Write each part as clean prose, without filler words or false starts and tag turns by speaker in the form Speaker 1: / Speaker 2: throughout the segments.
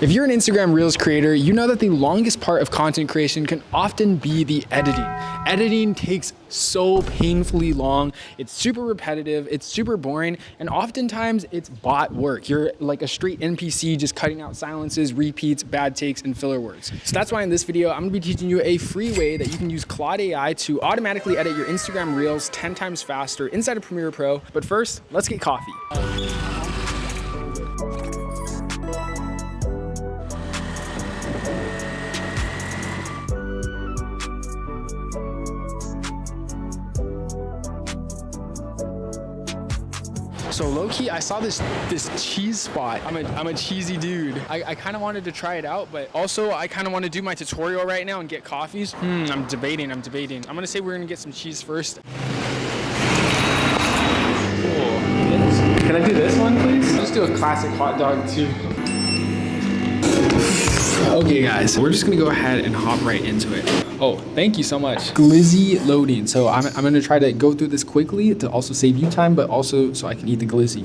Speaker 1: If you're an Instagram Reels creator, you know that the longest part of content creation can often be the editing. Editing takes so painfully long, it's super repetitive, it's super boring, and oftentimes it's bot work. You're like a straight NPC just cutting out silences, repeats, bad takes, and filler words. So that's why in this video, I'm gonna be teaching you a free way that you can use Claude AI to automatically edit your Instagram Reels 10 times faster inside of Premiere Pro. But first, let's get coffee. So low-key, I saw this cheese spot. I'm a cheesy dude. I kind of wanted to try it out, but also I kind of want to do my tutorial right now and get coffees. I'm debating. I'm gonna say we're gonna get some cheese first. Cool. Can I do this one, please? I'll just do a classic hot dog too. Okay guys, we're just gonna go ahead and hop right into it. Oh, thank you so much. Glizzy loading. So I'm gonna try to go through this quickly to also save you time, but also so I can eat the glizzy.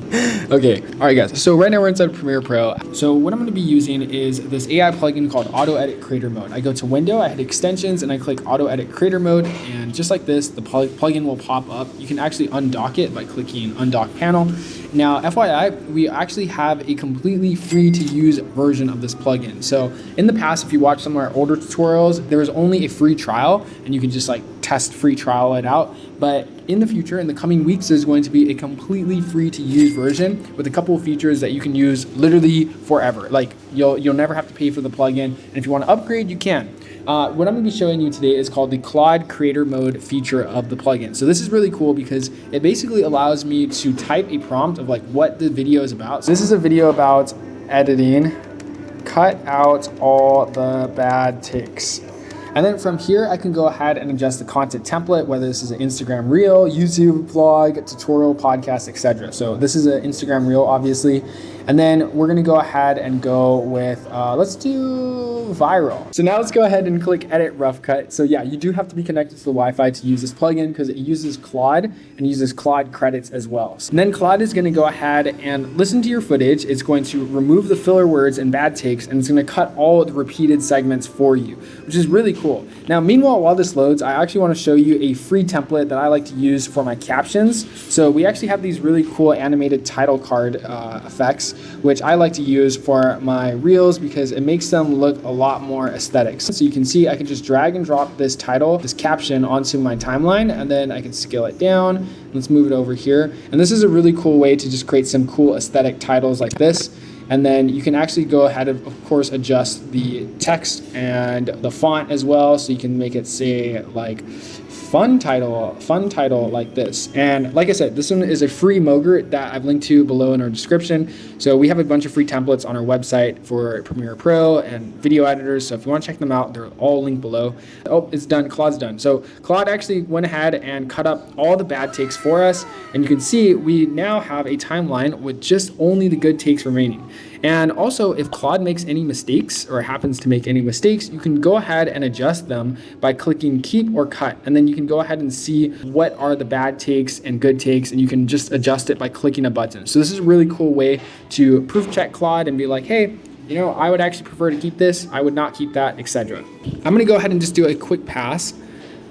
Speaker 1: Okay, all right guys. So right now we're inside Premiere Pro. So what I'm gonna be using is this AI plugin called AutoEdit Creator Mode. I go to Window, I hit Extensions, and I click AutoEdit Creator Mode, and just like this, the plugin will pop up. You can actually undock it by clicking Undock Panel. Now, FYI, we actually have a completely free to use version of this plugin. So in the past, if you watch some of our older tutorials, there was only a free trial and you can just like test free trial it out. But in the future, in the coming weeks, there's going to be a completely free to use version with a couple of features that you can use literally forever. Like you'll never have to pay for the plugin. And if you want to upgrade, you can. What I'm going to be showing you today is called the Claude Creator Mode feature of the plugin. So this is really cool because it basically allows me to type a prompt of like what the video is about. So this is a video about editing. Cut out all the bad takes. And then from here, I can go ahead and adjust the content template, whether this is an Instagram Reel, YouTube vlog, tutorial, podcast, etc. So this is an Instagram Reel, obviously. And then we're gonna go ahead and go with, let's do viral. So now let's go ahead and click Edit Rough Cut. So yeah, you do have to be connected to the Wi-Fi to use this plugin because it uses Claude and uses Claude credits as well. And then Claude is gonna go ahead and listen to your footage. It's going to remove the filler words and bad takes, and it's gonna cut all the repeated segments for you, which is really cool. Now, meanwhile, while this loads, I actually wanna show you a free template that I like to use for my captions. So we actually have these really cool animated title card effects, which I like to use for my reels because it makes them look a lot more aesthetic. So you can see I can just drag and drop this title, this caption onto my timeline, and then I can scale it down. Let's move it over here. And this is a really cool way to just create some cool aesthetic titles like this. And then you can actually go ahead and, of course, adjust the text and the font as well. So you can make it say like fun title like this. And like I said, this one is a free Mogurt that I've linked to below in our description. So we have a bunch of free templates on our website for Premiere Pro and video editors. So if you want to check them out, they're all linked below. Oh, it's done. Claude's done. So Claude actually went ahead and cut up all the bad takes for us. And you can see we now have a timeline with just only the good takes remaining. And also, if Claude makes any mistakes or happens to make any mistakes, you can go ahead and adjust them by clicking keep or cut. And then you can go ahead and see what are the bad takes and good takes, and you can just adjust it by clicking a button. So this is a really cool way to proof check Claude and be like, hey, you know, I would actually prefer to keep this, I would not keep that, etc. I'm gonna go ahead and just do a quick pass.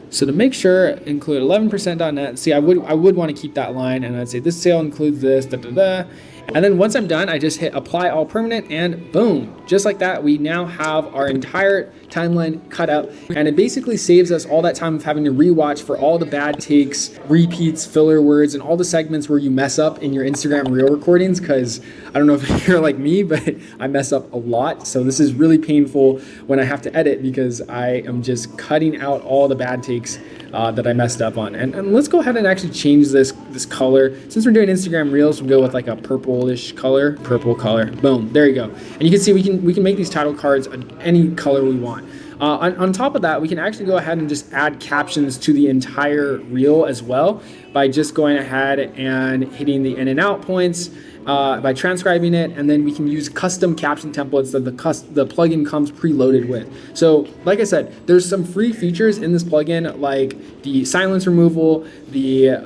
Speaker 1: So to make sure, include 11%.net. See, I would want to keep that line, and I'd say this sale includes this, da da da. And then once I'm done, I just hit apply all permanent, and boom, just like that, we now have our entire timeline cut out. And it basically saves us all that time of having to rewatch for all the bad takes, repeats, filler words, and all the segments where you mess up in your Instagram Reel recordings. Because I don't know if you're like me, but I mess up a lot. So this is really painful when I have to edit because I am just cutting out all the bad takes that I messed up on. And let's go ahead and actually change this color. Since we're doing Instagram Reels, we'll go with like a purple color. Boom, there you go. And you can see we can make these title cards any color we want. On top of that, we can actually go ahead and just add captions to the entire reel as well by just going ahead and hitting the in and out points by transcribing it, and then we can use custom caption templates that the plugin comes preloaded with. So like I said, there's some free features in this plugin like the silence removal, the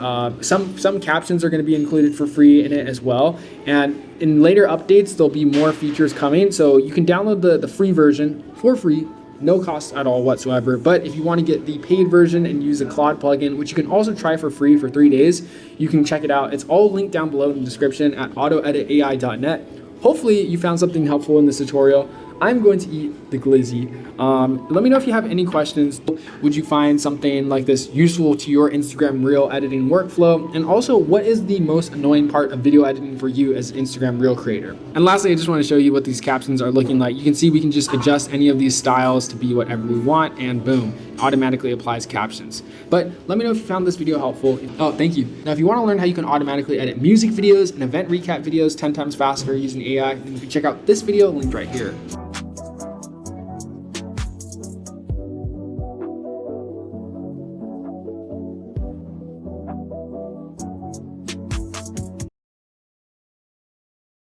Speaker 1: some captions are going to be included for free in it as well. And in later updates, there'll be more features coming. So you can download the free version for free, no cost at all whatsoever. But if you want to get the paid version and use the Claude plugin, which you can also try for free for 3 days, you can check it out. It's all linked down below in the description at autoeditai.net. Hopefully you found something helpful in this tutorial. I'm going to eat the glizzy. Let me know if you have any questions. Would you find something like this useful to your Instagram Reel editing workflow? And also, what is the most annoying part of video editing for you as an Instagram Reel creator? And lastly, I just want to show you what these captions are looking like. You can see we can just adjust any of these styles to be whatever we want, and boom, automatically applies captions. But let me know if you found this video helpful. Oh, thank you. Now, if you want to learn how you can automatically edit music videos and event recap videos 10 times faster using AI, then you can check out this video linked right here.